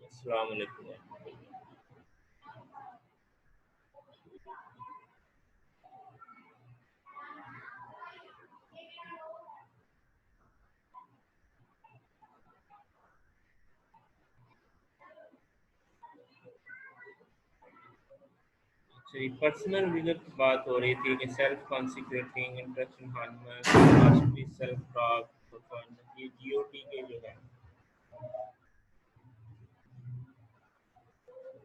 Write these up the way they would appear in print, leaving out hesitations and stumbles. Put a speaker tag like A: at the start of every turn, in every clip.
A: अस्सलाम वालेकुम। जी, personal vigour की बात हो रही थी कि self consecrating interest in hormones mastery self talk, ये जीओटी के जो है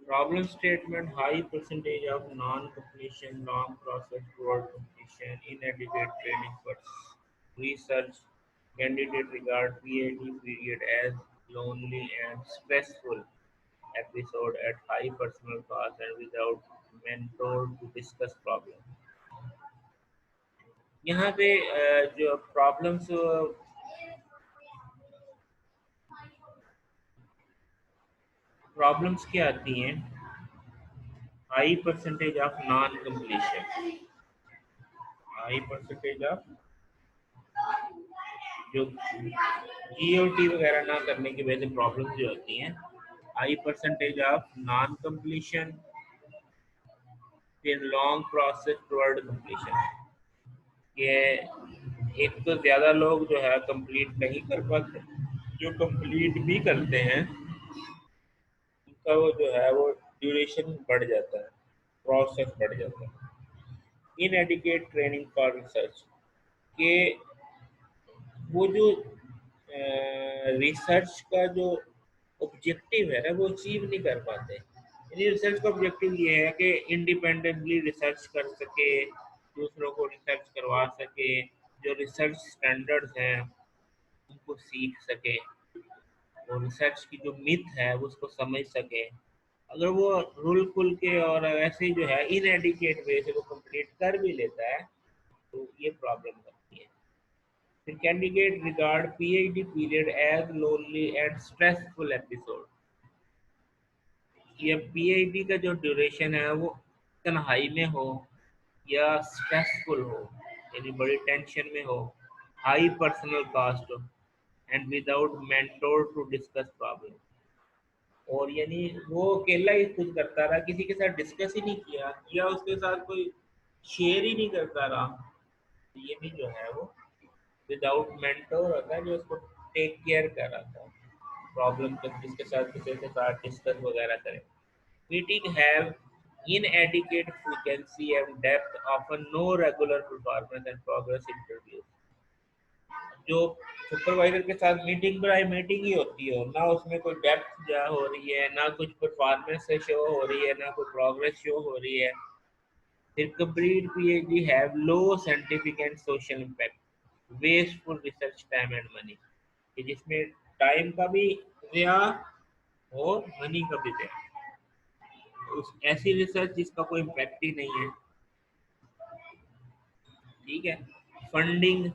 A: problem statement, high percentage of non completion, long process toward completion, inadequate training for research, candidate regard PhD period as lonely and stressful episode at high personal cost and without mentor to discuss problem। यहाँ पे जो problems problems क्या आती हैं, high percentage of non completion, high percentage of जो GOT वगैरह ना करने की वजह से प्रॉब्लम्स जो होती हैं, high percentage of non completion, फिर लॉन्ग प्रोसेस टुवर्ड कंप्लीशन, ये एक तो ज़्यादा लोग जो है कंप्लीट नहीं कर पाते, जो कंप्लीट भी करते हैं उनका वो जो है वो ड्यूरेशन बढ़ जाता है, प्रोसेस बढ़ जाता है। इनएडिकेट ट्रेनिंग फॉर रिसर्च के वो जो रिसर्च का जो ऑब्जेक्टिव है ना वो अचीव नहीं कर पाते। यानी रिसर्च का ऑब्जेक्टिव ये है कि इंडिपेंडेंटली रिसर्च कर सके, दूसरों को रिसर्च करवा सके, जो रिसर्च स्टैंडर्ड्स हैं उनको सीख सके और रिसर्च की जो मिथ है वो उसको समझ सके। अगर वो रुल कुल के और ऐसे ही जो है इनएडिकेट वे से वो कंप्लीट कर भी लेता है तो ये प्रॉब्लम बनती है। फिर candidate regard PhD period as lonely and stressful episode, ये पीएचडी का जो ड्यूरेशन है वो तन्हाई में हो या स्ट्रेसफुल हो, यानी बड़ी टेंशन में हो, हाई पर्सनल कॉस्ट हो and without mentor to discuss problem, और यानी वो अकेला ही खुद करता रहा, किसी के साथ डिस्कस ही नहीं किया या उसके साथ कोई शेयर ही नहीं करता रहा, तो ये भी जो है वो विदाउट मेंटोर होता है जो उसको टेक केयर कर रहा था प्रॉब्लम का, जिसके साथ किसी के साथ डिस्कस वगैरह करें। Meeting have inadequate frequency and depth, often no regular performance and progress interviews। जो सुपरवाइजर के साथ मीटिंग पर मीटिंग ही होती हो ना, उसमें कोई डेप्थ जा हो रही है ना, कुछ परफॉर्मेंस शो हो रही है ना कोई प्रोग्रेस शो हो रही है। फिर complete PhD have low scientific and social impact, wasteful research time and money, कि जिसमें टाइम का भी ज़या और मनी का भी ज़या, उस ऐसी रिसर्च जिसका कोई इम्पैक्ट ही नहीं है। ठीक है। फंडिंग,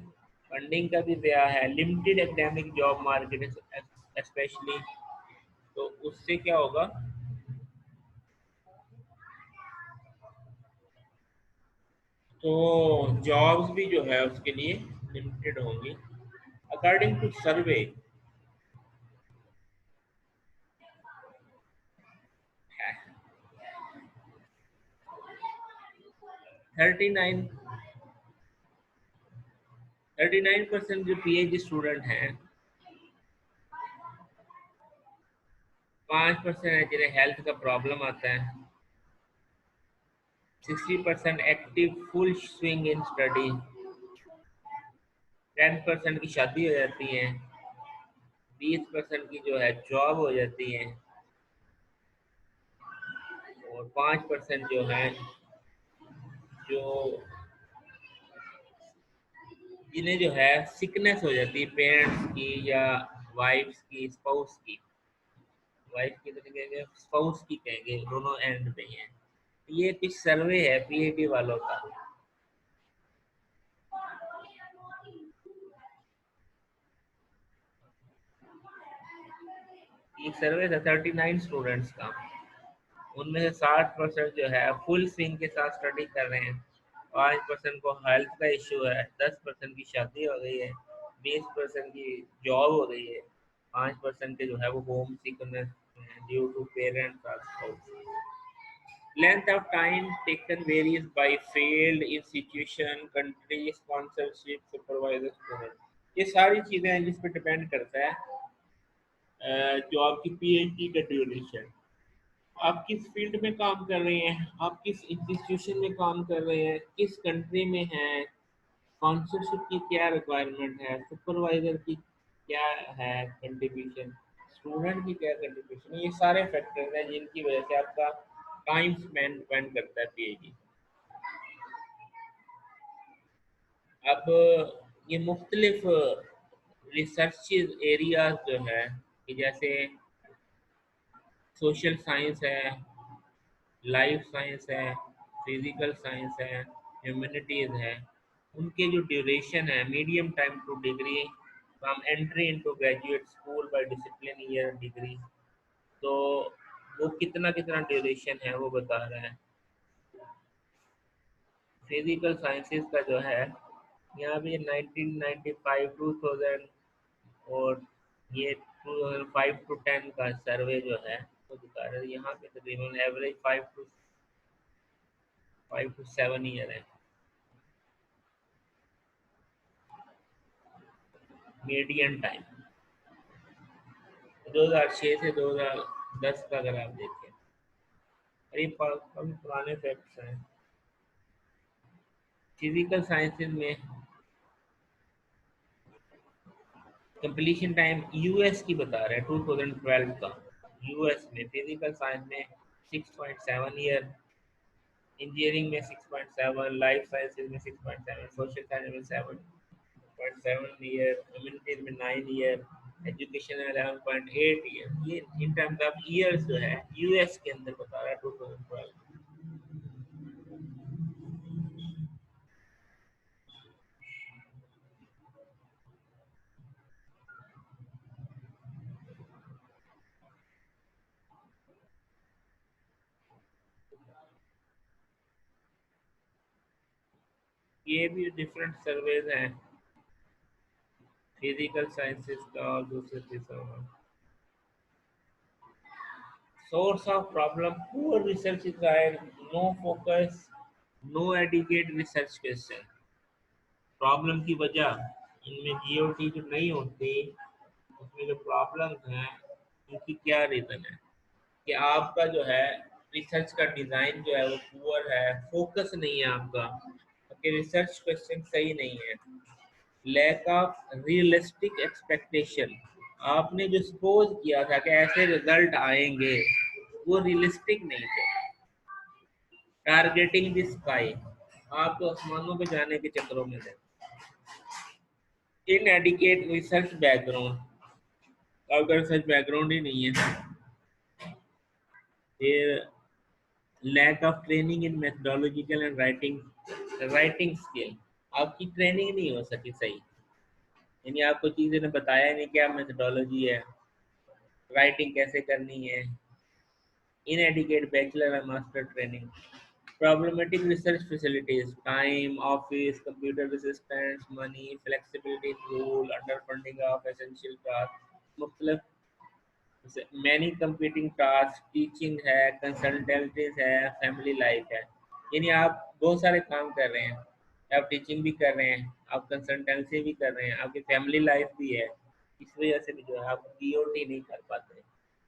A: फंडिंग का भी ज़या है, limited academic job market specially, तो उससे क्या होगा, तो जॉब्स भी जो है उसके लिए लिमिटेड होंगी। अकॉर्डिंग टू सर्वे 39 39% जो पीएचडी स्टूडेंट हैं, 5% है जिन्हें हेल्थ का प्रॉब्लम आता है, 60% active full swing in study, 10% की शादी हो जाती है, 20% की जो है जॉब हो जाती है, और 5% जो है जो जिन्हें जो है सिकनेस हो जाती है पेरेंट्स की या वाइफ्स की, स्पाउस की। वाइफ की तो नहीं कहेंगे, स्पाउस की कहेंगे, दोनों एंड पे ही हैं। ये कुछ सर्वे है पीएचडी वालों का। ये सर्वे था 39 स्टूडेंट्स का। उनमें से 60% जो है फुल स्विंग के साथ स्टडी कर रहे हैं, 5% को हेल्थ का इश्यू है, 10% की शादी हो गई है, 20% की जॉब हो गई है, 5% के जो है वो homesickness due to parents और spouse. Length of time taken varies by field, institution, country, sponsorship, supervisor, student। ये सारी चीज़ें हैं जिस पे डिपेंड करता है जो आपकी पीएचडी का ड्यूरेशन। आप किस फील्ड में काम कर रहे हैं, आप किस इंस्टीट्यूशन में काम कर रहे हैं, किस कंट्री में हैं, स्पॉन्सरशिप की क्या रिक्वायरमेंट है, सुपरवाइजर की क्या है कंट्रीब्यूशन, स्टूडेंट की क्या कंट्रीब्यूशन है, ये सारे फैक्टर्स हैं जिनकी वजह से आपका टाइम स्पेंड डिपेंड करता है पीएचडी। अब ये मुख्तलिफ रिसर्च एरियाज जो है कि जैसे सोशल साइंस है, लाइफ साइंस है, फिजिकल साइंस है, ह्यूमैनिटीज़ है, उनके जो ड्यूरेशन है medium time two degree from entry into graduate school by discipline year degree. तो वो कितना कितना ड्यूरेशन है वो बता रहा है। फिजिकल साइंसेस का जो है यहाँ भी 1995 2000 और ये 2005 टू 10 का सर्वे जो है वो दिखा रहा है यहाँ पे तकरीबन एवरेज 5 to 7 ईयर है मीडियन टाइम। 2006 से 2010 का अगर आप देखें, अरे काफी पुराने फैक्ट्स हैं। फिजिकल साइंसेज में कंप्लीशन टाइम यूएस की बता रहे हैं 2012 का। यूएस में फिजिकल साइंस में 6.7 ईयर, इंजीनियरिंग में 6.7, लाइफ साइंसेज में 6.7, सोशल साइंस में 7.7 ईयर, ह्यूमैनिटीज में 9 ईयर, एजुकेशन में 11.8 ईयर। ये इन टर्म्स ऑफ ईयर्स जो है यूएस के अंदर बता रहा है 2012। ये भी डिफरेंट सर्वेज हैं फिजिकल साइंसेज का और दूसरे चीज़ों का। Source of problem, poor research guide, no focus, no adequate research question. Problem की वजह इनमें जीओटी जो नहीं होती, उसमें जो प्रॉब्लम्स हैं उनकी क्या रीज़न है कि आपका जो है रिसर्च का डिज़ाइन जो है वो पुअर है, फोकस नहीं है आपका, आपके रिसर्च क्वेश्चन सही नहीं है, लैक ऑफ रियलिस्टिक एक्सपेक्टेशन। आपने जो सपोज किया था कि ऐसे रिजल्ट आएंगे वो रियलिस्टिक नहीं थे। टारगेटिंग द स्काई, आप तो आसमानों पे जाने के चक्करों में थे। इनएडिकेट रिसर्च बैकग्राउंड, आपका रिसर्च बैकग्राउंड ही नहीं है। फिर lack of training in methodological and writing skill, आपकी ट्रेनिंग नहीं हो सकी सही, यानी आपको चीज़ें ने बताया नहीं क्या मेथडोलॉजी है, राइटिंग कैसे करनी है। Inadequate bachelor and master training, problematic research facilities, time, office, computer assistance, money, flexibility in rule, underfunding of essential tasks, मुख्तलिफ मैनी कंपीटिंग टास्क, टीचिंग है, कंसल्टेंसीज है, फैमिली लाइफ है। यानी आप बहुत सारे काम कर रहे हैं, आप टीचिंग भी कर रहे हैं, आप कंसल्टेंसी भी कर रहे हैं, आपकी फैमिली लाइफ भी है। इस वजह से भी जो है आप पीओटी नहीं कर पाते।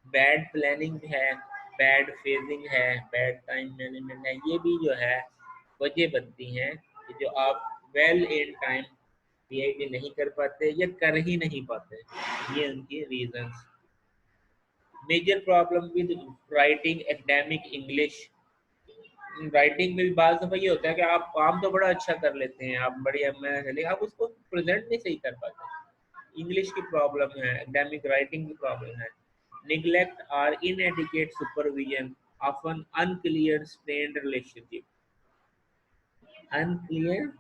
A: बैड प्लानिंग है, बैड फेजिंग है, बैड टाइम मैनेजमेंट है, ये भी जो है वजह बनती हैं कि जो आप वेल इन टाइम पीएचडी नहीं कर पाते या कर ही नहीं पाते। ये उनकी reasons. Major problem with writing academic English, writing में भी बात दफा ये होता है कि आप काम तो बड़ा अच्छा कर लेते हैं, आप बढ़िया मैं, लेकिन आप उसको प्रेजेंट नहीं सही कर पाते। इंग्लिश की प्रॉब्लम है, एकेडमिक राइटिंग की प्रॉब्लम है। निग्लेक्ट और inadequate supervision, often unclear strained relationship. Unclear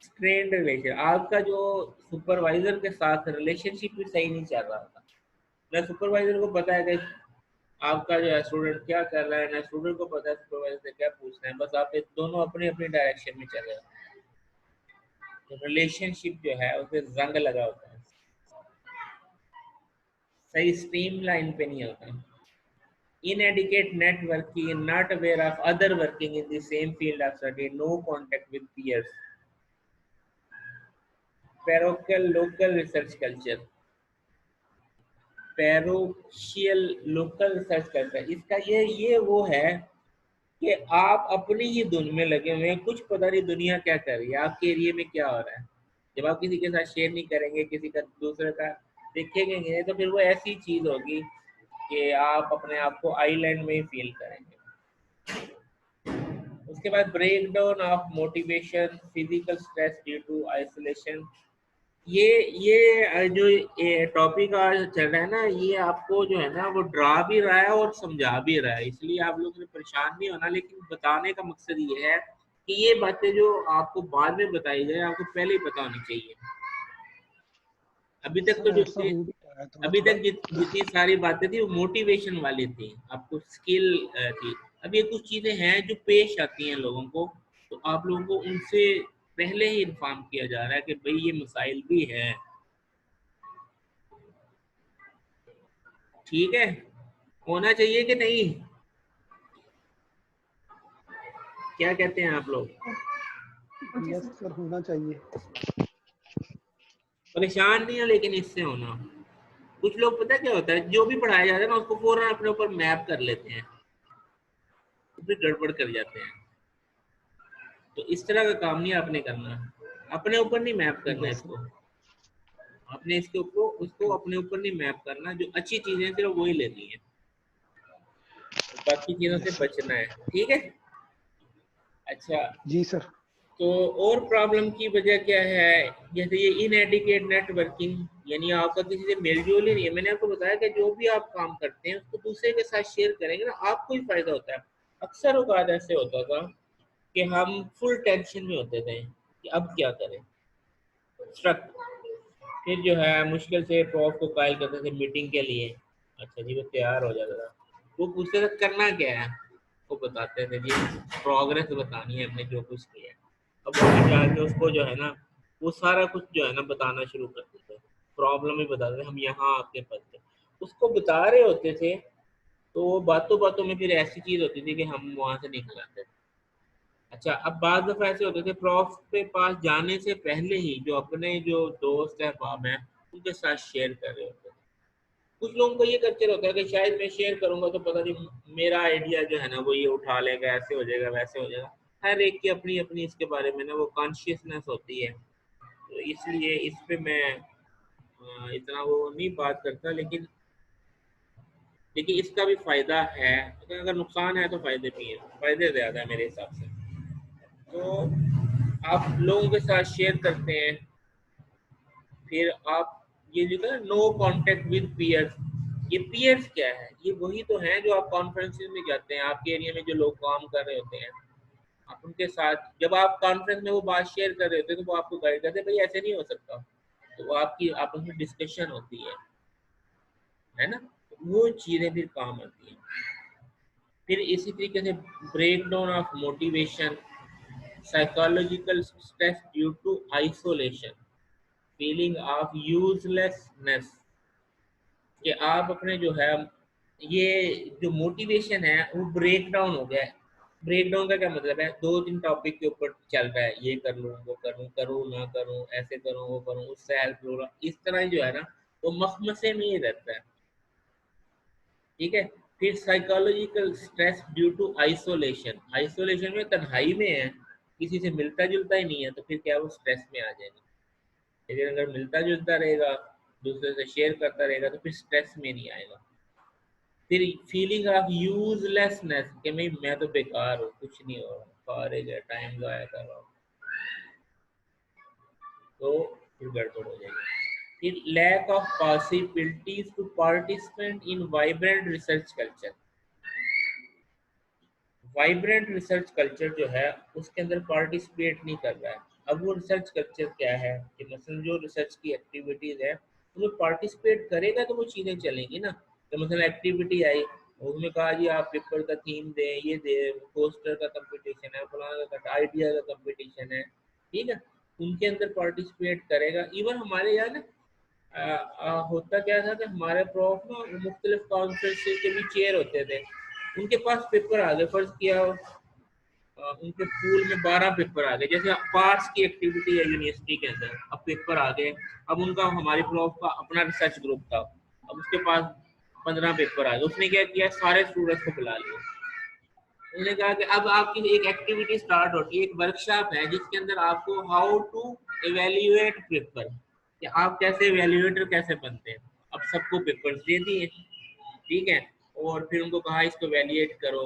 A: strained relation, आपका जो सुपरवाइजर के साथ रिलेशनशिप भी सही नहीं चल रहा था। ना सुपरवाइजर को पता है कि आपका जो है स्टूडेंट क्या कर रहा है, ना स्टूडेंट को पता है सुपरवाइजर से क्या पूछना है, बस आप दोनों अपनी अपनी डायरेक्शन में चले जाओ। तो रिलेशनशिप जो है उसमें जंग लगा होता है, सही स्ट्रीम लाइन पे नहीं होता। Inadequate networking, not aware of other working in the same field of study, no contact with peers. Parochial local research culture, parochial local research करता है। इसका ये वो है कि आप अपनी ही धुन में लगे हुए हैं, कुछ पता नहीं दुनिया क्या कर रही है, आपके एरिया में क्या हो रहा है। जब आप किसी के साथ शेयर नहीं करेंगे, किसी का दूसरे का देखेंगे नहीं, तो फिर वो ऐसी चीज होगी कि आप अपने आप को आइलैंड में ही फील करेंगे। उसके बाद break down of motivation, physical stress due to isolation. ये जो टॉपिक आज चल रहा है ना, ये आपको जो है ना वो डरा भी रहा है और समझा भी रहा है, इसलिए आप लोगों ने परेशान नहीं होना। लेकिन बताने का मकसद ये है कि ये बातें जो आपको बाद में बताई जाए, आपको पहले ही पता होनी चाहिए। अभी तक तो
B: सर
A: जो
B: ऐसा हो भी रहा है थोड़ा
A: अभी
B: थोड़ा।
A: तक जितनी सारी बातें थी वो मोटिवेशन वाली थी, आपको स्किल थी। अब ये कुछ चीजें हैं जो पेश आती हैं लोगों को, तो आप लोगों को उनसे पहले ही इन्फॉर्म किया जा रहा है कि भाई ये मसाइल भी है। ठीक है, होना चाहिए कि नहीं, क्या कहते हैं आप लोग?
B: यस सर, होना चाहिए।
A: परेशान नहीं है लेकिन इससे होना। कुछ लोग पता है क्या होता है, जो भी पढ़ाया जाता है ना उसको फौरन अपने ऊपर मैप कर लेते हैं, फिर गड़बड़ कर जाते हैं। तो इस तरह का काम नहीं आपने करना, अपने ऊपर नहीं मैप करना
B: यस
A: इसको। आपने इसके ऊपर उसको
B: सर।
A: अपने ऊपर नहीं मैप करना, जो अच्छी चीजें सिर्फ वही लेनी है, बाकी चीजों से
B: यस सर।
A: बचना है। ठीक है, अच्छा।
B: जी सर।
A: तो और प्रॉब्लम की वजह क्या है, जैसे ये इनएडिकेट नेटवर्किंग, यानी आपका किसी से मेलजोल ही नहीं है। मैंने आपको बताया कि जो भी आप काम करते हैं उसको दूसरे के साथ शेयर करेंगे ना, आपको ही फायदा होता है। अक्सर औकात ऐसे होता था कि हम फुल टेंशन में होते थे कि अब क्या करें, स्ट्रक। फिर जो है मुश्किल से प्रॉफ को कॉल करते थे मीटिंग के लिए, अच्छा जी वो तैयार हो जाता था। वो पूछते थे करना क्या है, वो बताते थे जी प्रोग्रेस बतानी है हमने जो कुछ किया है। अब वहाँ जाके उसको जो है ना वो सारा कुछ जो है ना बताना शुरू करते थे, प्रॉब्लम ही बताते थे, हम यहाँ आपके पास थे, उसको बता रहे होते थे। तो वो बातों बातों में फिर ऐसी चीज होती थी कि हम वहां से निकल आते थे। अच्छा, अब बाद दफा ऐसे होते थे प्रॉफ के पास जाने से पहले ही जो अपने जो दोस्त है बाब हैं उनके साथ शेयर कर रहे होते थे। कुछ लोगों को ये कल्चर होता है कि शायद मैं शेयर करूंगा तो पता नहीं मेरा आइडिया जो है ना वो ये उठा लेगा, ऐसे हो जाएगा वैसे हो जाएगा। हर एक की अपनी अपनी इसके बारे में ना वो कॉन्शियसनेस होती है, तो इसलिए इस पे मैं इतना वो नहीं बात करता। लेकिन इसका भी फायदा है, अगर नुकसान है तो फायदे भी है, फायदे ज्यादा है मेरे हिसाब से। तो आप लोगों के साथ शेयर करते हैं, फिर आप ये जो है नो कांटेक्ट विद पीयर्स। ये पीयर्स क्या है, ये वही तो हैं जो आप कॉन्फ्रेंसेस में जाते हैं, आपके एरिया में जो लोग काम कर रहे होते हैं, आप उनके साथ जब आप कॉन्फ्रेंस में वो बात शेयर कर रहे होते हैं तो वो आपको गाइड करते हैं भाई ऐसे नहीं हो सकता, तो वो आपकी आपस में डिस्कशन होती है ना, तो वो चीजें फिर काम आती हैं। फिर इसी तरीके से break down of motivation, psychological stress due to isolation, feeling of uselessness, कि आप अपने जो है ये जो मोटिवेशन है वो ब्रेक डाउन हो गया है। ब्रेक डाउन का क्या मतलब है, दो तीन टॉपिक के ऊपर चल रहा है, ये कर लूँ वो करूँ, करूँ ना करूँ, ऐसे करूँ वो करूँ, उससे हेल्प लूँ, इस तरह जो है ना वो मखमसे में ही रहता है। ठीक है, फिर psychological stress due to isolation, isolation में तन्हाई में है, किसी से मिलता जुलता ही नहीं है, तो फिर क्या वो स्ट्रेस में आ जाएगा। लेकिन अगर मिलता जुलता रहेगा, दूसरे से शेयर करता रहेगा, तो फिर स्ट्रेस में नहीं आएगा। फिर फीलिंग ऑफ यूजलेसनेस कि मैं तो बेकार हूँ, कुछ नहीं हो रहा, फारिग है, टाइम ज़ाया कर रहा हूँ, तो फिर गड़बड़ हो जाएगी। फिर lack of possibilities to participate in vibrant research culture. Vibrant research culture जो है उसके अंदर पार्टिसिपेट नहीं कर रहा है। अब वो रिसर्च कल्चर क्या है कि मसलन जो रिसर्च की एक्टिविटीज़ है उसमें पार्टिसिपेट करेगा तो वो चीज़ें चलेंगी ना। तो मसलन एक्टिविटी आई, उसमें कहा जी आप पेपर का थीम दें, ये दें, पोस्टर का कंपटीशन है, फलाना का आइडिया का कंपटीशन है, ठीक है, उनके अंदर पार्टिसिपेट करेगा। इवन हमारे यहाँ ना होता क्या था कि हमारे प्रोफ ना मुख्तलिफ कॉन्फ्रेंस के भी चेयर होते थे, उनके पास पेपर आ गए, फर्ज किया उनके पूल में 12 पेपर आ गए, जैसे पास की एक्टिविटी है यूनिवर्सिटी के अंदर, अब पेपर आ गए, अब उनका हमारे प्रोफ का अपना रिसर्च ग्रुप था, अब उसके पास 15 पेपर आ गए, उसने क्या किया सारे स्टूडेंट्स को बुला लिया। उन्होंने कहा कि अब आपकी एक एक्टिविटी स्टार्ट होती है, एक वर्कशॉप है जिसके अंदर आपको हाउ टू एवेल्युएट पेपर, कि आप कैसे एवेल्युएटर कैसे बनते हैं। अब सबको पेपर्स दे दिए, ठीक है, और फिर उनको कहा इसको वैल्यूएट करो।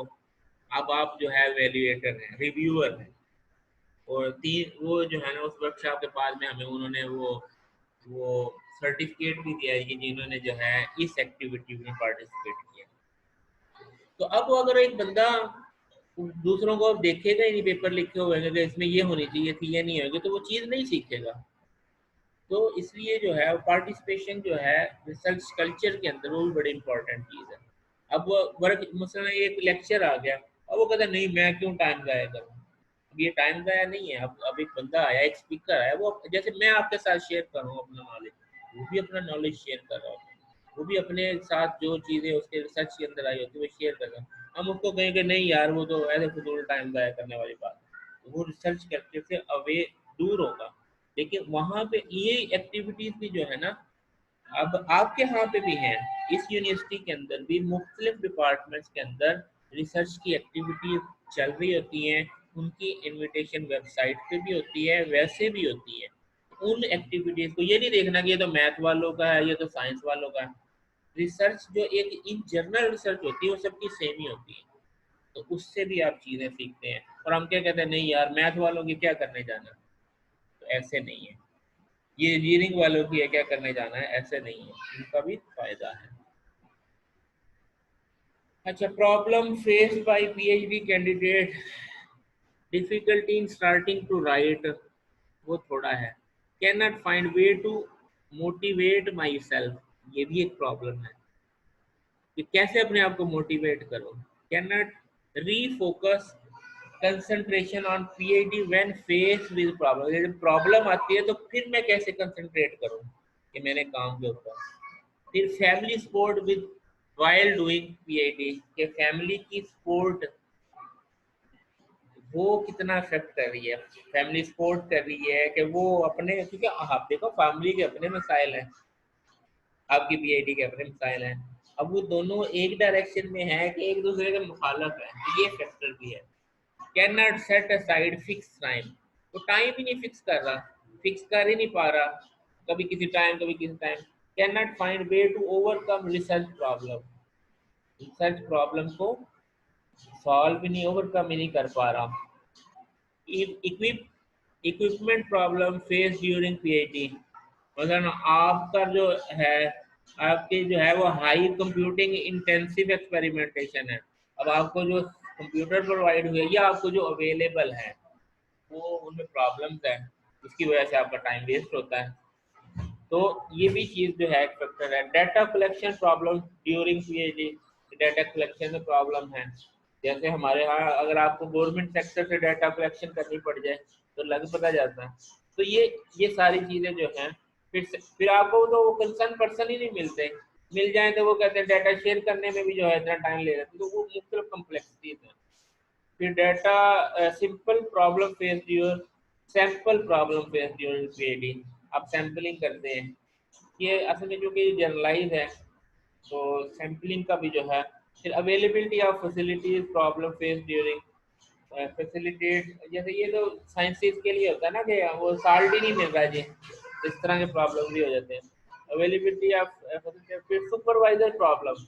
A: अब आप जो है वैल्यूएटर हैं, रिव्यूअर हैं, और तीन वो जो है ना उस वर्कशॉप के बाद में हमें उन्होंने वो सर्टिफिकेट भी दिया है कि जिन्होंने जो है इस एक्टिविटी में पार्टिसिपेट किया। तो अब वो अगर एक बंदा दूसरों को अब देखेगा ही नहीं, पेपर लिखे हुए हैं कि इसमें ये होनी चाहिए थी, ये नहीं होगी, तो वो चीज़ नहीं सीखेगा। तो इसलिए जो है पार्टिसिपेशन जो है रिसर्च कल्चर के अंदर वो भी बड़ी इंपॉर्टेंट चीज़ है। अब वो वर्क मसलन एक लेक्चर आ गया, अब वो कहता नहीं मैं क्यों टाइम ज़ाया करूँ। अब ये टाइम ज़ाया नहीं है, अब एक बंदा आया, एक स्पीकर आया, वो जैसे मैं आपके साथ शेयर कर रहा हूँ अपना नॉलेज, वो भी अपना नॉलेज शेयर कर रहा होता है, वो भी अपने साथ जो चीज़ें उसके रिसर्च के अंदर आई होती है वो शेयर कर रहा है। हम उसको कहें कि नहीं यार वो तो ऐसे फजूल टाइम ज़ाया करने वाली बात है, तो वो रिसर्च करने से अवे दूर होगा। लेकिन वहाँ पे ये एक्टिविटीज़ भी जो है ना, अब आपके यहाँ पे भी हैं, इस यूनिवर्सिटी के अंदर भी मुख्तलिफ डिपार्टमेंट्स के अंदर रिसर्च की एक्टिविटीज चल रही होती हैं, उनकी इनविटेशन वेबसाइट पे भी होती है, वैसे भी होती है। उन एक्टिविटीज़ को ये नहीं देखना कि ये तो मैथ वालों का है, ये तो साइंस वालों का है। रिसर्च जो एक इन जनरल रिसर्च होती है वो सबकी सेम ही होती है, तो उससे भी आप चीज़ें सीखते हैं। और हम क्या कहते हैं, नहीं यार मैथ वालों की क्या करने जाना, तो ऐसे नहीं है। ये इंजीनियरिंग वालों की है क्या करने जाना है, ऐसे नहीं है, इनका भी फायदा है। अच्छा, problem faced by PhD candidate, difficulty in starting to write, वो थोड़ा है। Can not find way to motivate myself, ये भी एक प्रॉब्लम है कि कैसे अपने आप को मोटिवेट करो। Can not refocus concentration on PhD when face with problem, जब प्रॉब्लम आती है तो फिर मैं कैसे कंसंट्रेट करूं कि मेरे काम के ऊपर। फिर family support with while doing PhD, के फैमिली की सपोर्ट वो कितना अफेक्ट कर रही है, फैमिली सपोर्ट कर रही है कि वो अपने, क्योंकि आप देखो फैमिली के अपने मसाइल हैं, आपकी पीआईडी के अपने मसाइल हैं, अब वो दोनों एक डायरेक्शन में है कि एक दूसरे के मुखालफ है, ये फैक्टर भी है। Can not set aside fix time, वो टाइम ही नहीं फिक्स कर रहा, फिक्स कर ही नहीं पा रहा, कभी किसी टाइम कभी किसी time. Can not find way to overcome research problem, research problem को सॉल्व ही नहीं, ओवरकम ही नहीं कर पा रहा। Equip equipment problem face during PhD, मतलब आपका जो है, आपके जो है वो हाई कंप्यूटिंग इंटेंसिव एक्सपेरिमेंटेशन है। अब आपको जो कंप्यूटर प्रोवाइड हुए या आपको जो अवेलेबल है वो उनमें प्रॉब्लम्स है, उसकी वजह से आपका टाइम वेस्ट होता है। तो ये भी चीज़ जो है एक फैक्टर है। Data collection problem during PhD, data collection में प्रॉब्लम है। जैसे हमारे यहाँ अगर आपको गवर्नमेंट सेक्टर से डाटा कलेक्शन करनी पड़ जाए तो लग पता जाता है। तो ये सारी चीज़ें जो हैं, फिर आपको तो वो कंसर्न पर्सन ही नहीं मिलते, मिल जाए तो वो कहते हैं डाटा शेयर करने में भी जो है इतना टाइम ले लेते, तो वो मुख्तलिफ कम्प्लेक्सिटीज हैं। फिर data simple problem face during sample problem face during PhD, आप सैम्पलिंग करते हैं, ये असल में जो कि जनरलाइज है, तो सैम्पलिंग का भी जो है। फिर availability of facilities problem face during facilitate, जैसे ये तो साइंसिस के लिए होता है ना कि वो साल्ट ही नहीं मिल रहा जी, इस तरह के प्रॉब्लम भी हो जाते हैं। अवेलेबिलिटी ऑफ फिर सुपरवाइजर प्रॉब्लम,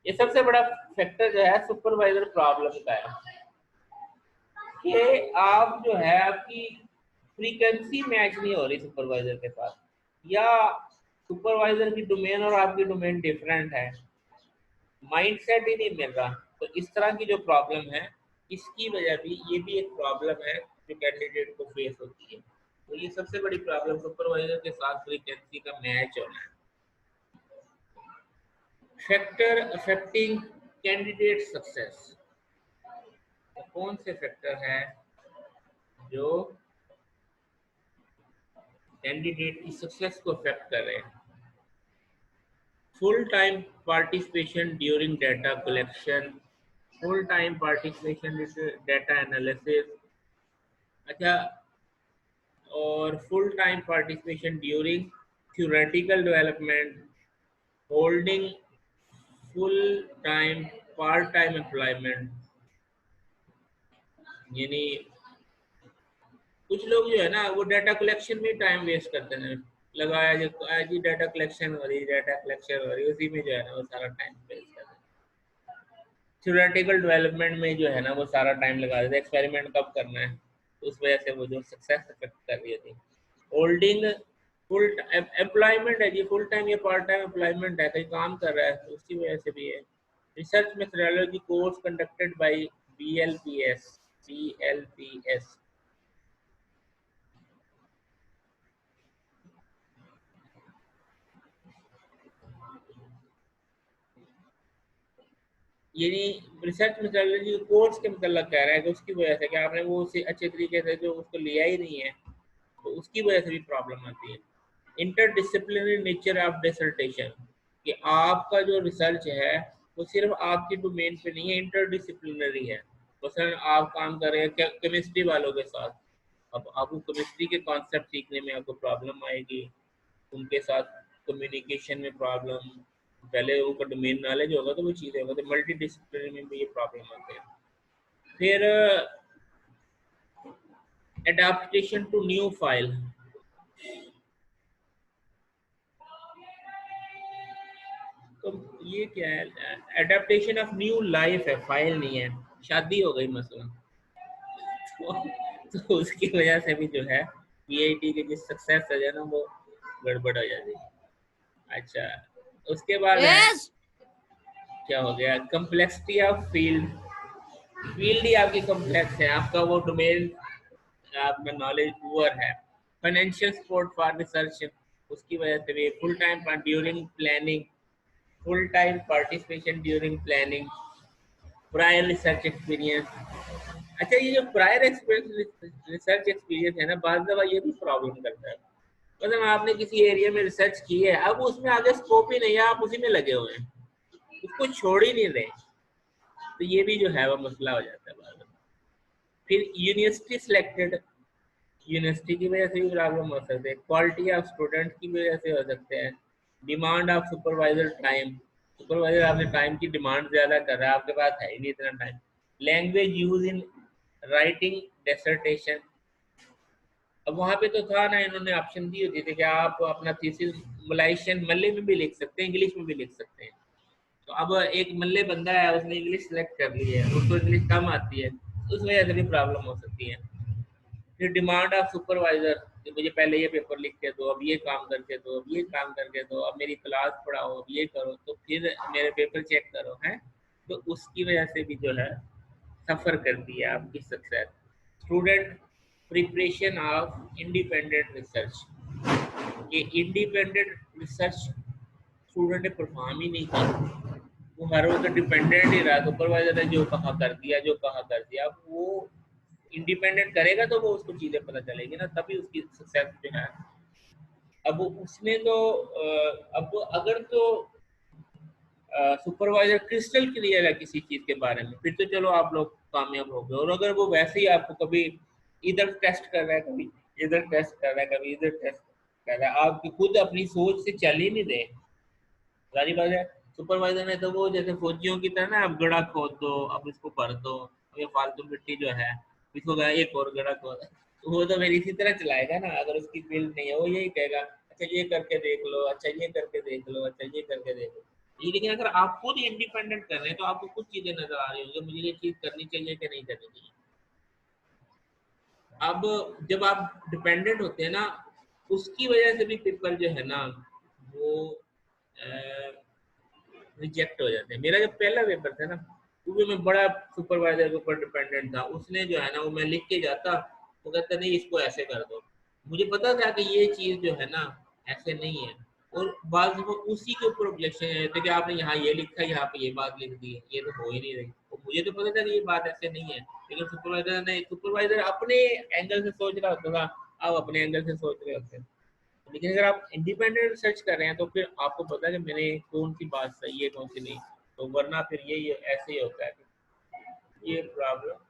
A: ये सबसे बड़ा फैक्टर जो है सुपरवाइजर प्रॉब्लम का है कि आप जो है आपकी फ्रीक्वेंसी मैच नहीं हो रही सुपरवाइजर के साथ, या सुपरवाइजर की डोमेन और आपकी डोमेन डिफरेंट है, माइंडसेट ही नहीं मिल रहा। तो इस तरह की जो प्रॉब्लम है, इसकी वजह भी ये भी एक प्रॉब्लम है जो कैंडिडेट को फेस होती है। तो ये सबसे बड़ी प्रॉब्लम सुपरवाइजर के साथ फ्रीक्वेंसी का मैच होना है। फैक्टर अफेक्टिंग कैंडिडेट सक्सेस, तो कौन से फैक्टर हैं जो कैंडिडेट की सक्सेस को अफेक्ट कर रहे हैं? Full time participation during data collection, full time participation data analysis, अच्छा, और full time participation during theoretical development, holding full time part time employment. यानी कुछ लोग जो है ना वो डाटा कलेक्शन में टाइम वेस्ट करते हैं, लगाया जो आज ही डाटा कलेक्शन हो रही, डाटा कलेक्शन हो रही, उसी में जो है ना वो सारा टाइम वेस्ट करते हैं। थ्योरेटिकल डेवलपमेंट में जो है ना वो सारा टाइम लगा देते हैं, एक्सपेरिमेंट कब करना है, तो उस वजह से वो जो सक्सेस अफेक्ट कर रही थी। होल्डिंग फुल एम्प्लॉयमेंट है जी, फुल टाइम या पार्ट टाइम एम्प्लॉयमेंट है, कहीं काम कर रहा है, तो उसकी वजह से भी है। Research methodology course conducted by BLPS, BLPS, यानी रिसर्च मेथोडोलॉजी कोर्स के मतलब कह रहा है कि उसकी वजह से कि आपने वो उसे अच्छे तरीके से जो उसको लिया ही नहीं है, तो उसकी वजह से भी प्रॉब्लम आती है। इंटरडिसिप्लिनरी नेचर ऑफ डिसर्टेशन, कि आपका जो रिसर्च है वो सिर्फ आपकी डोमेन पे नहीं है, इंटरडिसिप्लिनरी है। मसलन आप काम कर रहे हैं केमिस्ट्री वालों के साथ, अब आपको केमिस्ट्री के कॉन्सेप्ट सीखने में आपको प्रॉब्लम आएगी, उनके साथ कम्युनिकेशन में प्रॉब्लम, पहले वो डोमेन नॉलेज होगा तो वो चीज़ें होगा, तो मल्टी डिसिप्लिनरी में भी ये प्रॉब्लम आते हैं। फिर एडाप्टेशन टू न्यू फाइल, तो ये क्या है, एडेप्टेशन ऑफ न्यू लाइफ है, फाइल नहीं है, शादी हो गई मसला, तो उसकी वजह से भी जो है पीआईटी की जो सक्सेस है ना वो गड़बड़ हो जाती है। अच्छा, उसके बाद है
C: यस
A: क्या हो गया, कम्प्लेक्सिटी ऑफ फील्ड, फील्ड ही आपकी कम्प्लेक्स है, आपका वो डोमेन, आपका नॉलेज पुअर है। फाइनेंशियल सपोर्ट फॉर रिसर्च, उसकी वजह से भी full time during planning, full time participation during planning, prior research experience. अच्छा, ये जो प्रायर रिसर्च एक्सपीरियंस है ना, बार दफा ये भी प्रॉब्लम करता है। मतलब आपने किसी एरिया में रिसर्च की है, अब उसमें आगे स्कोप ही नहीं है, आप उसी में लगे हुए हैं, उसको छोड़ ही नहीं रहे, तो ये भी जो है वो मसला हो जाता है बार दफा। फिर यूनिवर्सिटी सिलेक्टेड, यूनिवर्सिटी की वजह से भी प्रॉब्लम हो सकती है, क्वालिटी ऑफ स्टूडेंट की वजह से हो सकते हैं, demand of supervisor time, supervisor आपने टाइम की डिमांड ज़्यादा कर रहा है, आपके पास है ही नहीं इतना time. Language use in writing dissertation, अब वहाँ पे तो था ना, इन्होंने ऑप्शन दी होती थी कि आप अपना थीसिस मलाइशियन मल्ले में भी लिख सकते हैं, इंग्लिश में भी लिख सकते हैं। तो अब एक मल्ले बंदा है, उसने इंग्लिश सेलेक्ट कर ली है, उसको इंग्लिश कम आती है, उस वजह से भी प्रॉब्लम हो सकती है। फिर डिमांड ऑफ सुपरवाइजर, कि मुझे पहले ये पेपर लिख के दो, अब ये काम करके दो, अब ये काम करके दो, अब मेरी क्लास पढ़ाओ, अब ये करो, तो फिर मेरे पेपर चेक करो, हैं, तो उसकी वजह से भी जो है सफ़र करती है आपकी success. Student preparation of independent research, ये इंडिपेंडेंट रिसर्च स्टूडेंट ने परफॉर्म ही नहीं की, वो हर वक्त डिपेंडेंट ही रहा, सुपरवाइजर ने जो कहा कर दिया, जो कहा कर दिया। अब वो इंडिपेंडेंट करेगा तो वो उसको चीज़ें पता चलेगी ना, तभी उसकी सक्सेस जो है। अब उसने तो अब अगर तो सुपरवाइजर क्रिस्टल क्लियर है किसी चीज़ के बारे में, फिर तो चलो आप लोग कामयाब हो गए। और अगर वो वैसे ही आपको कभी इधर टेस्ट कर रहा है, कभी इधर टेस्ट कर रहा है, कभी इधर टेस्ट कर रहा है, आपकी खुद अपनी सोच से चल ही नहीं रहे, सारी बात है। सुपरवाइजर ने तो वो जैसे फौजियों की तरह ना, अब गड़ा खोद दो, अब इसको भर दो, ये फालतू मिट्टी जो है इसको एक और गड़ा खोद, तो वो तो फिर इसी तरह चलाएगा ना। अगर उसकी फील्ड नहीं है, वो यही कहेगा अच्छा ये करके देख लो, अच्छा ये करके देख लो, अच्छा ये करके देख लो। ये लेकिन अगर आप खुद इंडिपेंडेंट कर रहे हैं तो आपको कुछ चीजें नजर आ रही होंगी, मुझे ये चीज करनी चाहिए कि नहीं करनी चाहिए। अब जब आप डिपेंडेंट होते हैं ना, उसकी वजह से भी पेपर जो है ना वो रिजेक्ट हो जाते हैं। मेरा जब पहला पेपर था ना, क्योंकि मैं बड़ा सुपरवाइजर के ऊपर डिपेंडेंट था, उसने जो है ना वो मैं लिख के जाता, वो कहता नहीं इसको ऐसे कर दो। मुझे पता था कि ये चीज जो है ना ऐसे नहीं है, और बाद वो उसी के ऊपर ऑब्जेक्शन है कि आपने यहाँ ये लिखा है, यहाँ पे ये बात लिख दी है, ये तो हो ही नहीं रही। और मुझे तो पता था कि ये बात ऐसे नहीं है, लेकिन सुपरवाइजर अपने एंगल से सोच रहा होता था, आप अपने एंगल से सोच रहे होते हैं। लेकिन अगर आप इंडिपेंडेंट रिसर्च कर रहे हैं तो फिर आपको पता है कि मैंने कौन सी बात सही है कौन सी नहीं। तो वरना फिर ये ऐसे ही होता है, ये प्रॉब्लम।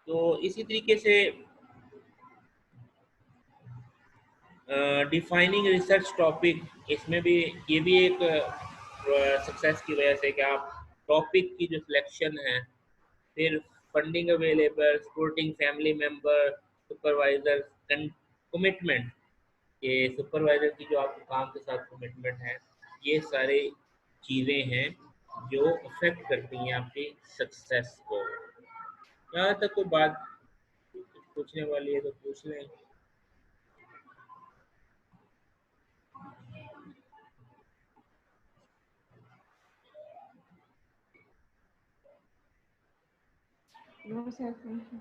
A: तो इसी तरीके से डिफाइनिंग रिसर्च टॉपिक, इसमें भी ये भी एक सक्सेस की वजह से कि आप टॉपिक की जो सिलेक्शन है, फिर funding available, supporting family member, supervisor commitment, ये सुपरवाइजर की जो आपके काम के साथ कमिटमेंट है, ये सारी चीज़ें हैं जो अफेक्ट करती हैं आपकी सक्सेस को। यहाँ तक कोई बात पूछने वाली है तो पूछ लें।
C: No sir, thank you.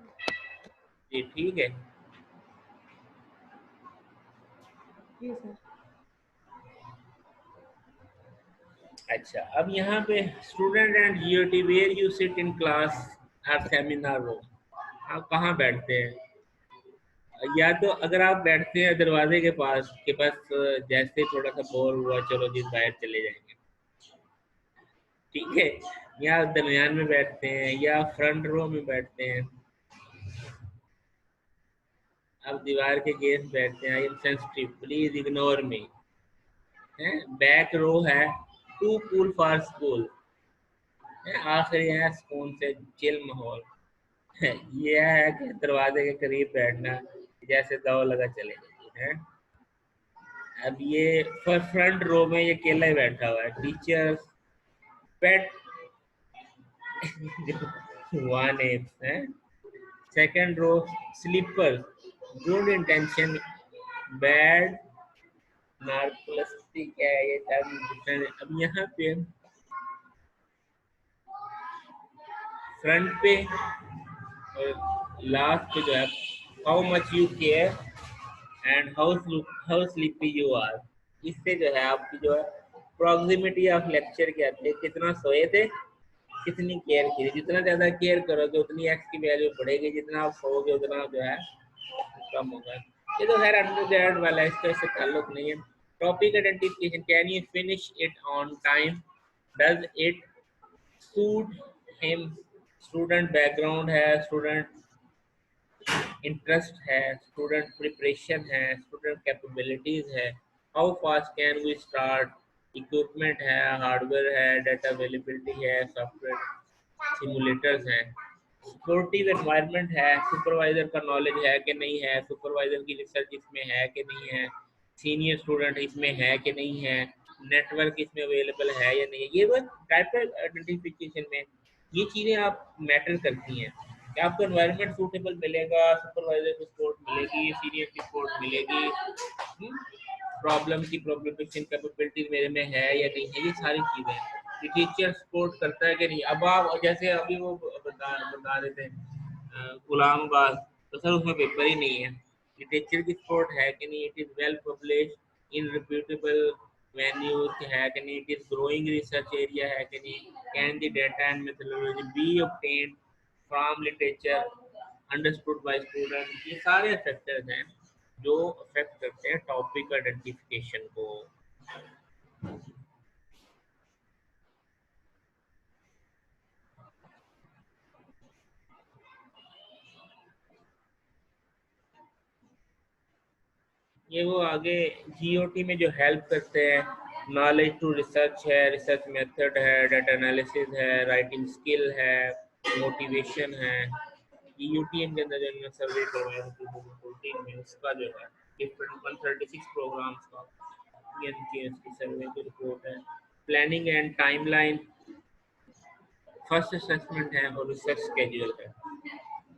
A: जी ठीक है।
C: जी सर।
A: अच्छा, अब यहाँ पे student and GOT, where you sit in class और सेमिनार रूम, आप कहाँ बैठते हैं? या तो अगर आप बैठते हैं दरवाजे के पास, जैसे थोड़ा सा बोर हुआ चलो जी बाहर चले जाएंगे, ठीक है, या दरमियान में बैठते हैं या फ्रंट रो में बैठते हैं, आप दीवार के गेस बैठते हैं, I am sensitive please ignore me, है बैक रो है, टू कूल फॉर स्कूल, आखिरी है सुकून से चिल माहौल, ये है कि दरवाजे के करीब बैठना, जैसे दवा लगा चले जाइए है। अब ये फ्रंट रो में ये अकेला ही बैठा हुआ है, टीचर पेट वन एप है। Second row sleeper, good intention bad narcissistic है, ये टर्म डिफरेंट है। अब यहाँ पे फ्रंट पे और लास्ट पे जो है, how much you care and how sleepy you are, इससे जो है आपकी जो है प्रॉक्सिमिटी ऑफ लेक्चर के आते हैं, कितना सोए थे, कितनी केयर की, जितना ज्यादा केयर करोगे उतनी एक्स की वैल्यू बढ़ेगी, जितना आप सोओगे उतना जो है कम होगा। ये तो खैर अंडरग्रेड वाला है, इसका इससे ताल्लुक नहीं है। Topic identification, can you finish it on time, does it suit him, student background है, स्टूडेंट इंटरेस्ट है, स्टूडेंट प्रिपरेशन है, स्टूडेंट कैपेबिलिटीज है, how fast can we start, equipment है, हार्डवेयर है, डाटा अवेलेबिलिटी है, सॉफ्टवेयर सिमुलेटर्स हैं, supportive environment है, supervisor का नॉलेज है कि नहीं है, सुपरवाइजर की रिसर्च इसमें है कि नहीं है, सीनियर स्टूडेंट इसमें है कि नहीं है, नेटवर्क इसमें अवेलेबल है या नहीं है। ये बस टाइप आइडेंटिफिकेशन में ये चीज़ें आप मैटर करती हैं कि आपको एनवायरनमेंट सूटेबल मिलेगा, सुपरवाइजर को सपोर्ट मिलेगी, सीनियर की सपोर्ट मिलेगी, प्रॉब्लम की प्रॉब्लमेशन कैपेबिलिटी मेरे में है या नहीं है, ये सारी चीज़ें हैं कि टीचर सपोर्ट करता है कि नहीं। अब आप जैसे अभी वो बता रहे थे गुलाम अब्बास, तो सर उसमें पेपर ही नहीं है कि टीचर की सपोर्ट है कि नहीं, it is well publish in reputable venues है कि नहीं, it is growing research area है कि नहीं, can the data and methodology B obtained from literature understood by student, ये सारे फैक्टर्स हैं जो अफेक्ट करते हैं टॉपिक आइडेंटिफिकेशन को। ये वो आगे जीओटी में जो हेल्प करते हैं, नॉलेज टू रिसर्च है, रिसर्च मेथड है, डाटा एनालिसिस है, राइटिंग स्किल है, मोटिवेशन है, ये यूटीएम के अंदर जो सर्वे करवाया था 2014 में, उसका जो है डिफरेंट 136 प्रोग्राम्स का पीएमकेएस की सर्वे की रिपोर्ट है। Planning and timeline, first assessment है और रिसर्च स्केड्यूल है।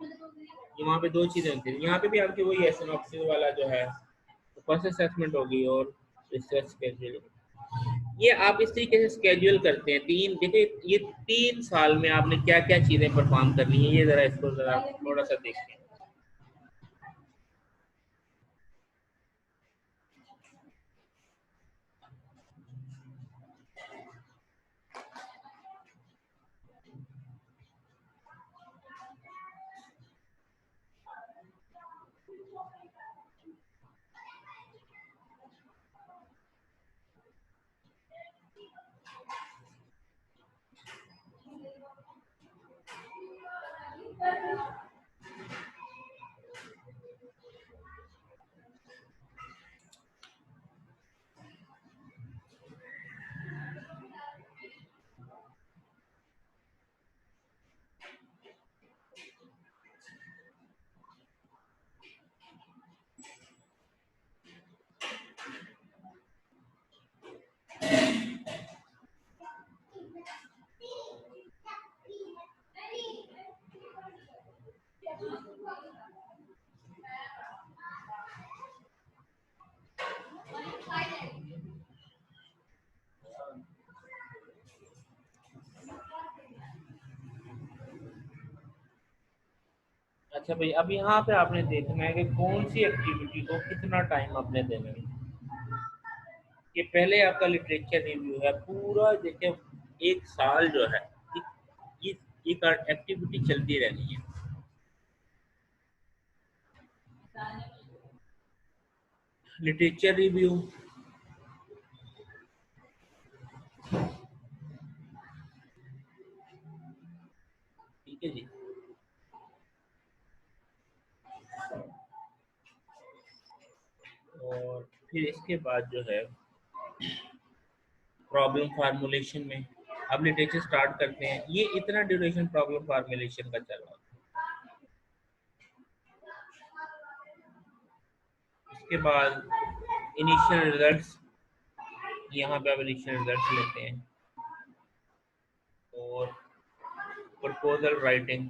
A: ये वहाँ पे दो चीज़ें होती हैं, यहाँ पे भी आपकी वही है सिनॉप्सिस वाला जो है, फर्स्ट असेसमेंट होगी और रिसर्च स्केड्यूल। ये आप इस तरीके से स्केड्यूल करते हैं। तीन देखिए, ये 3 साल में आपने क्या क्या चीज़ें परफॉर्म करनी है, ये ज़रा इसको ज़रा थोड़ा सा देखें। अच्छा भाई, अब यहाँ पे आपने देखना है कि कौन सी एक्टिविटी को कितना टाइम आपने देना है। ये पहले आपका लिटरेचर रिव्यू है, पूरा देखिए 1 साल जो है ये एक एक्टिविटी चलती रहनी है। लिटरेचर रिव्यू, ठीक है जी। और फिर इसके बाद जो है प्रॉब्लम फार्मूलेशन में अब लिटरेचर स्टार्ट करते हैं। ये इतना ड्यूरेशन प्रॉब्लम फार्मूलेशन का चल रहा है। उसके बाद इनिशियल रिजल्ट्स, यहाँ पे आप इनिशियल रिजल्ट्स लेते हैं। और प्रपोजल राइटिंग,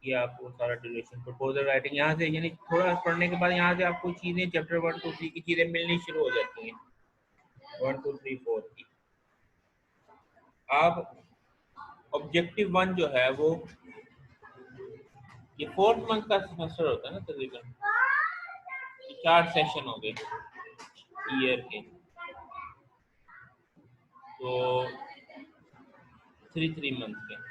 A: ये आपको सारा ड्यूरेशन प्रपोजल राइटिंग यहाँ से, यानी थोड़ा पढ़ने के बाद यहाँ से आपको चीज़ें चैप्टर 1 2 3 की चीज़ें मिलनी शुरू हो जाती हैं। 1 2 3 4 की आप ऑब्जेक्टिव 1 जो है वो ये 4th मंथ का सेमेस्टर होता है ना तकरीबन। 4 सेशन हो गए ईयर के, तो 3 मंथ के।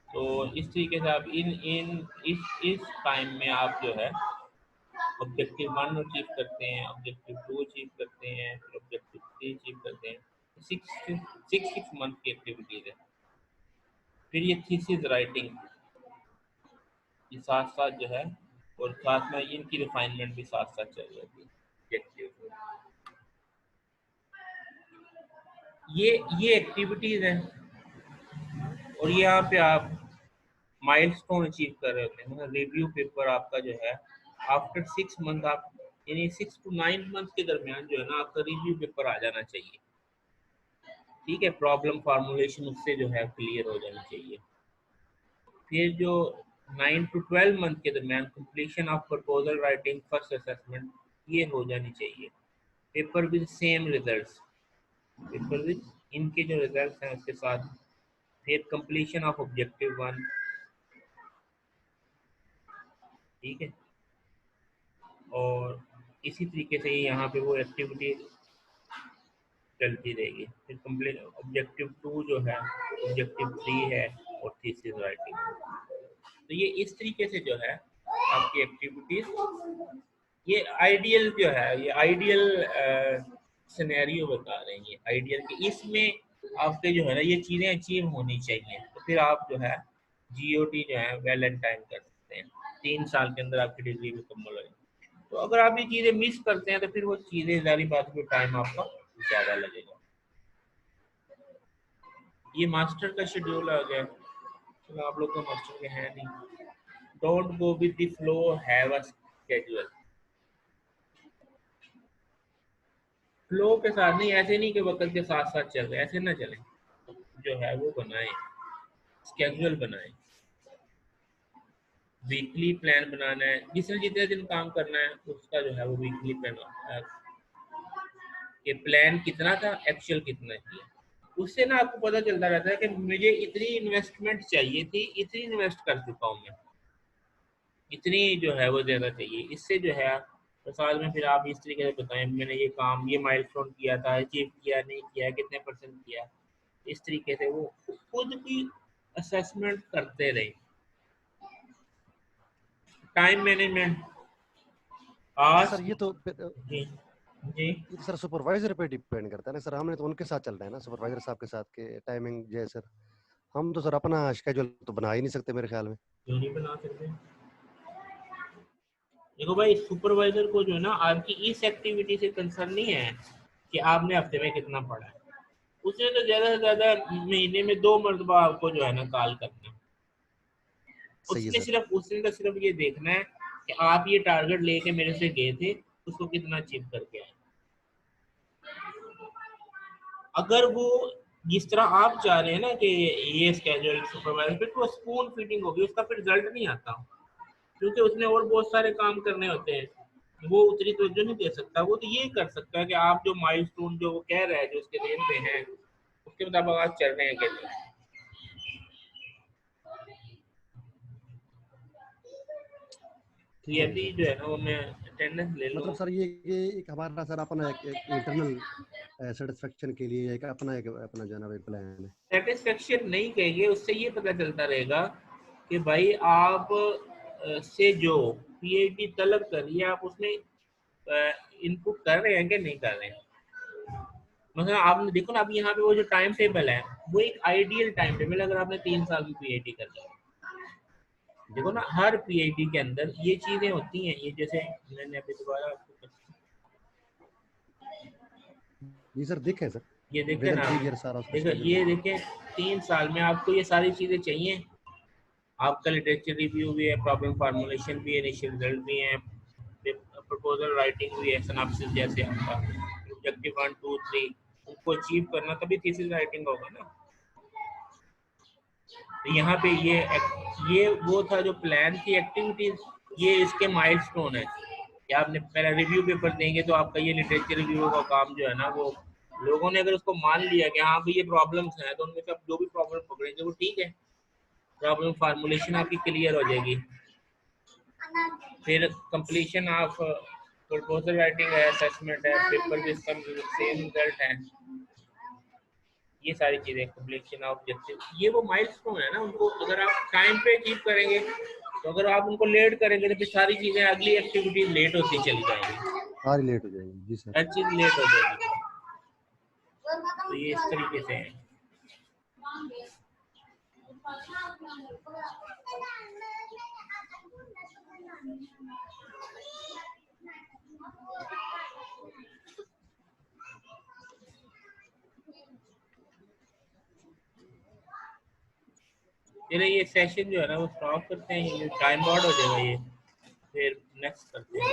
A: तो इस तरीके से आप इन इन इस टाइम में आप जो है ऑब्जेक्टिव 1 अचीव करते हैं, ऑब्जेक्टिव 2 अचीव करते हैं, फिर ऑब्जेक्टिव 3 अचीव करते हैं। 6 मंथ की एक्टिविटीज है। फिर ये थीसिस राइटिंग, ये साथ साथ जो है, और साथ में इनकी रिफाइनमेंट भी साथ साथ चल जाती है ऑब्जेक्टिव। ये एक्टिविटीज हैं, और यहाँ पे आप माइलस्टोन अचीव कर रहे होते हैं। मतलब रिव्यू पेपर आपका जो है आफ्टर 6 मंथ, आप यानी 6 to 9 मंथ के दरमियान जो है ना आपका रिव्यू पेपर आ जाना चाहिए। ठीक है, प्रॉब्लम फार्मूलेशन उससे जो है क्लियर हो जानी चाहिए। फिर जो 9 to 12 मंथ के दरमियान completion of proposal writing, first assessment, ये हो जानी चाहिए। Paper with same results, paper with इनके जो रिजल्ट्स हैं उसके साथ। फिर कंप्लीशन ऑफ ऑब्जेक्टिव 1, ठीक है। और इसी तरीके से यहाँ पे वो एक्टिविटी चलती रहेगी। फिर कंप्लीट ऑब्जेक्टिव 2 जो है, ऑब्जेक्टिव 3 है, और थीसिस राइटिंग। तो ये इस तरीके से जो है आपकी एक्टिविटीज, ये आइडियल जो है, ये आइडियल सिनेरियो बता रहे हैं। ये आइडियल कि इसमें आपके जो है ना ये चीज़ें अचीव होनी चाहिए, तो फिर आप जो है जीओटी जो है वेल एंड टाइम कर सकते हैं। 3 साल के अंदर आपकी डिग्री मुकम्मल हो जाएगी। तो अगर आप ये चीज़ें मिस करते हैं तो फिर वो चीज़ें जारी बात में टाइम आपका ज़्यादा लगेगा। ये मास्टर का शेड्यूल आ गया। चलो, आप लोग तो मास्टर के हैं नहीं, don't go with the flow, have a schedule. Flow के साथ नहीं, ऐसे नहीं कि वक्त के साथ साथ चल रहे, ऐसे ना चले, जो है वो बनाए, स्केड्यूल बनाए। वीकली प्लान बनाना है, जिसने जितने दिन काम करना है उसका जो है वो वीकली प्लान, कि प्लान कितना था, एक्चुअल कितना किया। उससे ना आपको पता चलता रहता है कि मुझे इतनी इन्वेस्टमेंट चाहिए थी, इतनी इन्वेस्ट कर चुका हूँ मैं, इतनी जो है वो ज़्यादा चाहिए। इससे जो है तो साल में फिर आप इस तरीके से बताएं, मैंने ये काम, ये माइलस्टोन किया था, अचीव किया नहीं किया, कितने परसेंट किया। इस तरीके से वो खुद की असेसमेंट करते रहे। टाइम मैनेजमेंट
D: सर
A: आज
D: ये तो
A: जी जी
D: ये तो सर सुपरवाइजर पे डिपेंड करता है ना सर, हमने तो उनके साथ चलना है ना, सुपरवाइजर साहब के साथ के टाइमिंग जो है सर, हम तो सर अपना शेड्यूल तो बना ही नहीं सकते मेरे ख्याल में।
A: क्यों नहीं बना सकते? देखो भाई, सुपरवाइजर को जो है ना आपकी इस एक्टिविटी से कंसर्न नहीं है कि आपने हफ्ते में कितना पढ़ा है। उसने तो ज्यादा से ज्यादा महीने में 2 मरतबा आपको जो है ना कॉल करना है।
D: सही है सर।
A: उसने तो सिर्फ ये देखना है कि आप ये टारगेट लेके मेरे से गए थे, उसको कितना अचीव करके आए। अगर वो जिस तरह आप चाह रहे हैं ना कि ये स्केड्यूल सुपरवाइजर, फिर तो स्पून फीडिंग होगी, उसका फिर रिजल्ट नहीं आता, क्योंकि उसने और बहुत सारे काम करने होते हैं, वो उतनी तवज्जो नहीं दे सकता। वो तो ये कर सकता है कि आप जो माइलस्टोन जो वो कह रहा है, जो उसके देन में है, उसके मुताबिक आप चल रहे हैं कैसे। तो ये
D: ठीक है
A: अभी
D: सर।
A: जो है ना वो मैं अटेंडेंस ले लूँ।
D: मतलब सर ये एक हमारा सर अपना एक इंटरनल सेटिस्फेक्शन के लिए एक अपना जो है ना एक प्लान है।
A: सेटिस्फेक्शन नहीं कहेंगे, उससे ये पता चलता रहेगा कि भाई आप से जो पीएचडी तलब कर रही है, आप उसमें इनपुट कर रहे हैं कि नहीं कर रहे हैं। मतलब आपने देखो ना, अभी यहाँ पे वो जो टाइम टेबल है, वो एक आइडियल टाइम टेबल, अगर आपने 3 साल में पीएचडी कर लिया। देखो ना, हर पीएचडी के अंदर ये चीजें होती हैं। ये जैसे मैंने अभी दोबारा आपको,
D: जी सर देखे सर,
A: ये देखे
D: विद इन
A: ना,
D: 3 ईयर सारा उसका
A: देखो
D: शेड्यूल
A: ये
D: बना।
A: देखे, 3 साल में आपको ये सारी चीजें चाहिए। आपका लिटरेचर रिव्यू भी है, प्रॉब्लम फार्मूलेशन भी है, इनिशियल रिजल्ट भी है, प्रपोजल राइटिंग भी है, सिनॉप्सिस जैसे आपका ऑब्जेक्टिव 1 2 3 उनको अचीव करना, तभी थीसिस राइटिंग होगा ना। तो यहाँ पे ये वो था जो प्लान की एक्टिविटीज, ये इसके माइलस्टोन है कि आपने पहले रिव्यू पेपर देंगे, तो आपका ये लिटरेचर रिव्यू का काम जो है ना, वो लोगों ने अगर उसको मान लिया कि हाँ भाई ये प्रॉब्लम्स हैं, तो उनमें से आप जो भी प्रॉब्लम पकड़ेंगे वो ठीक है, प्रॉब्लम फार्मूलेशन आपकी क्लियर हो जाएगी। फिर कंप्लीशन ऑफ प्रपोजल राइटिंग है, असेसमेंट है, पेपर भी इसका सेम रिजल्ट है। ये सारी चीजें, कंप्लीशन ऑफ ऑब्जेक्टिव, ये वो माइलस्टोन है ना, उनको अगर आप टाइम पे अचीव करेंगे, तो अगर आप उनको लेट करेंगे तो फिर सारी चीजें, अगली एक्टिविटीज लेट होती चली जाएंगी,
D: सारी लेट हो जाएंगी जी सर।
A: हर चीज लेट हो जाएगी। तो ये इस तरीके से है। चलिए ये सेशन जो है ना वो स्टॉप करते हैं, ये टाइम आउट हो जाएगा ये, फिर नेक्स्ट करते हैं।